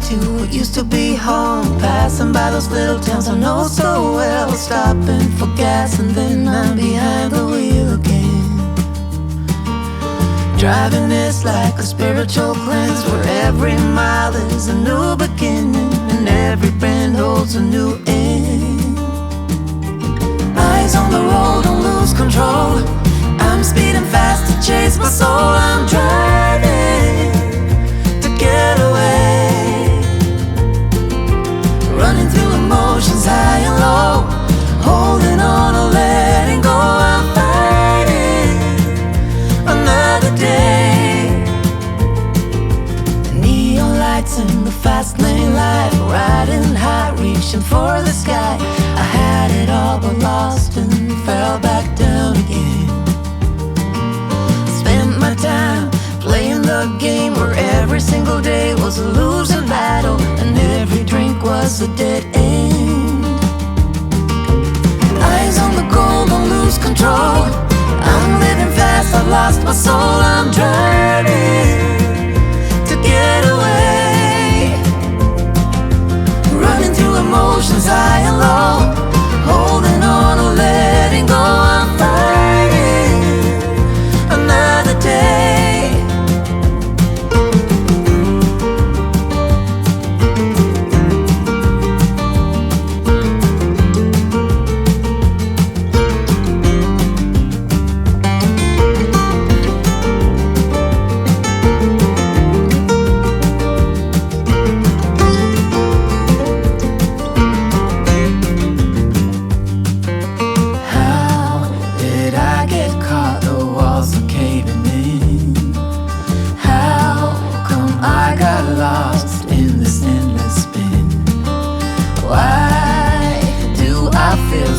to what used to be home. Passing by those little towns I know so well. Stopping for gas and then I'm behind the wheel again. Driving this like a spiritual cleanse, where every mile is a new beginning and every bend holds a new end. Eyes on the road, don't lose control. I'm speeding fast to chase my soul. I'm driving to get away, running through emotions high and low, holding on or letting go. I'm fighting another day. Neon lights in the fast lane life, riding high, reaching for the sky. I had it all but lost and fell back down again. Spent my time playing the game where every single day was a losing battle and every drink was a dead end. Eyes on the goal, don't lose control. I'm living fast, I've lost my soul. I'm driving to get away, running through emotions high and low, holding on or letting go. I'm fighting another day.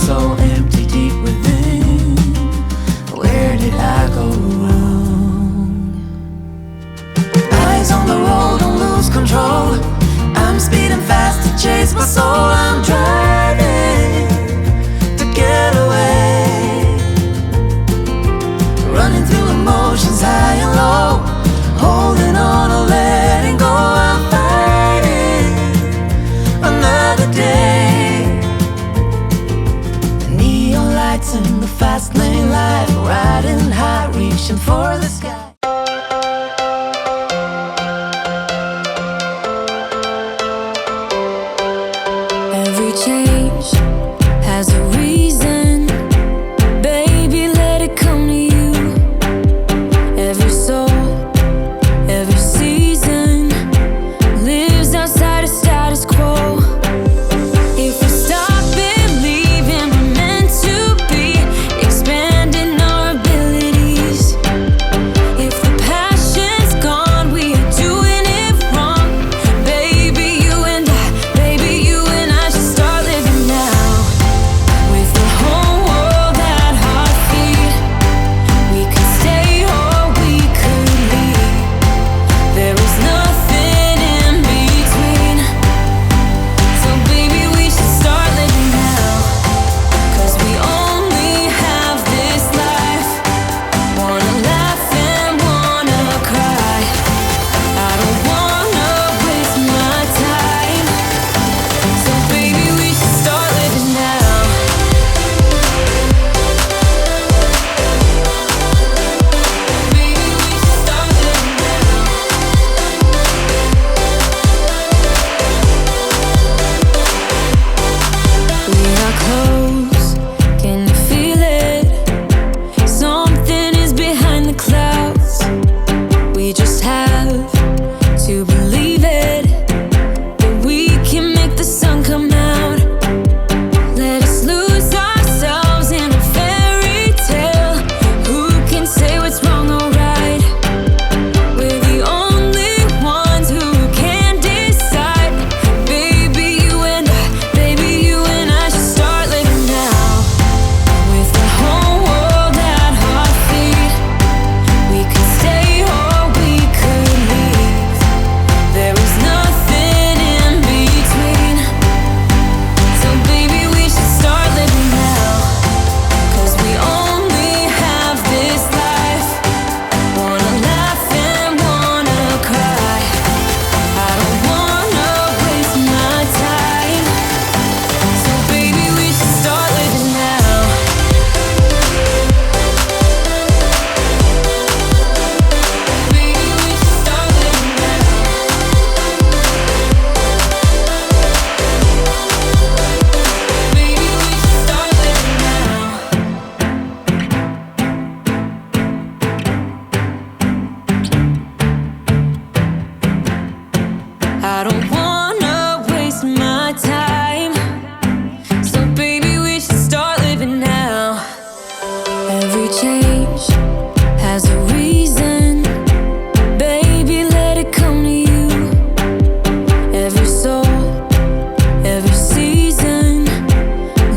So empty deep within, where did I go wrong? Eyes on the road, don't lose control. I'm speeding fast to chase my soul. I'm driving to get away, running through emotions high and low, holding on or letting go. I'm fighting another day. Every change has a reason. Baby, let it come to you. Every soul, every season lives outside of status quo. If we stop believing we're meant to be, expanding our abilities. If the passion's gone, we are doing it wrong. Baby, you and I should start living now. With the whole world at our feet, we could stay or we could leave. There is nothing in between. So baby, we should start living now. 'Cause we only have this life. Wanna laugh and wanna cry. I don't wanna waste my time. So baby, we should start living now. Baby, we should start living now. We are close, can you feel it? Something is behind the clouds. We just have to believe it, that we can make the sun come out. Let us lose ourselves in a fairy tale. Who can say what's wrong or right? We're the only ones who can decide. Baby, you and I should start living now. With the whole world at our feet, we could stay or we could leave. There is nothing in between. So baby, we should start living now. 'Cause we only have this life. Wanna laugh and wanna cry. I don't wanna waste my time. So baby, we should start living now. Baby, we should start living now. Baby, we should start living now. I don't wanna waste my time. So baby, we should start living now. Every change has a reason. Baby, let it come to you. Every soul, every season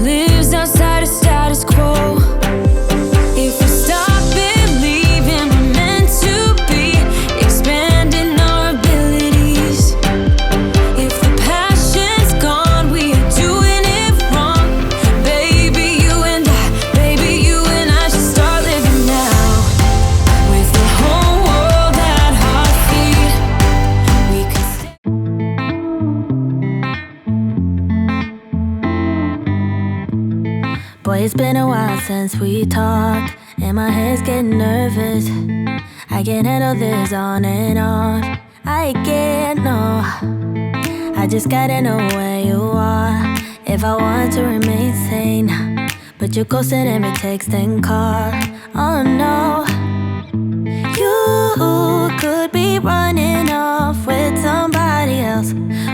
lives outside of status quo. If we stop believing we're meant to be, expanding our abilities. If the passion's gone, we are doing it wrong. Baby, you and I should start living now. With the whole world at our feet, we could stay. Boy, it's been a while since we talked, and my head's getting nervous. I can't handle this on and off. I can't, no. I just gotta know where you are if I want to remain sane. But you're ghosting every text and call. Oh no. You could be running off with somebody else.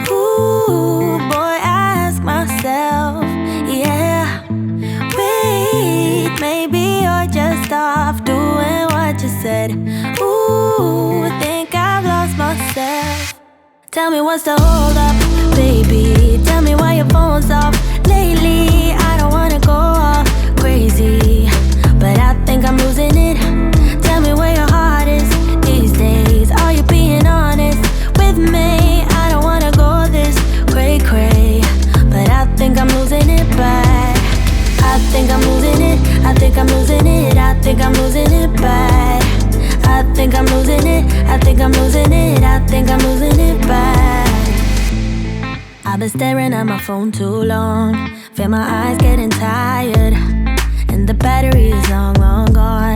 Ooh, boy, I ask myself, yeah. Wait, maybe you're just off doing what you said. Ooh, think I've lost myself. Tell me what's the hold up, baby. Tell me why your phone's off lately. I don't wanna go off crazy, but I think I'm losing it. Tell me where your heart is these days. Are you being honest with me? I don't wanna go this cray-cray, but I think I'm losing it bad. I think I'm losing it. I think I'm losing it. I think I'm losing it bad. I think I'm losing it. I think I'm losing it. I think I'm losing it bad. I've been staring at my phone too long. Feel my eyes getting tired, and the battery is long, long gone.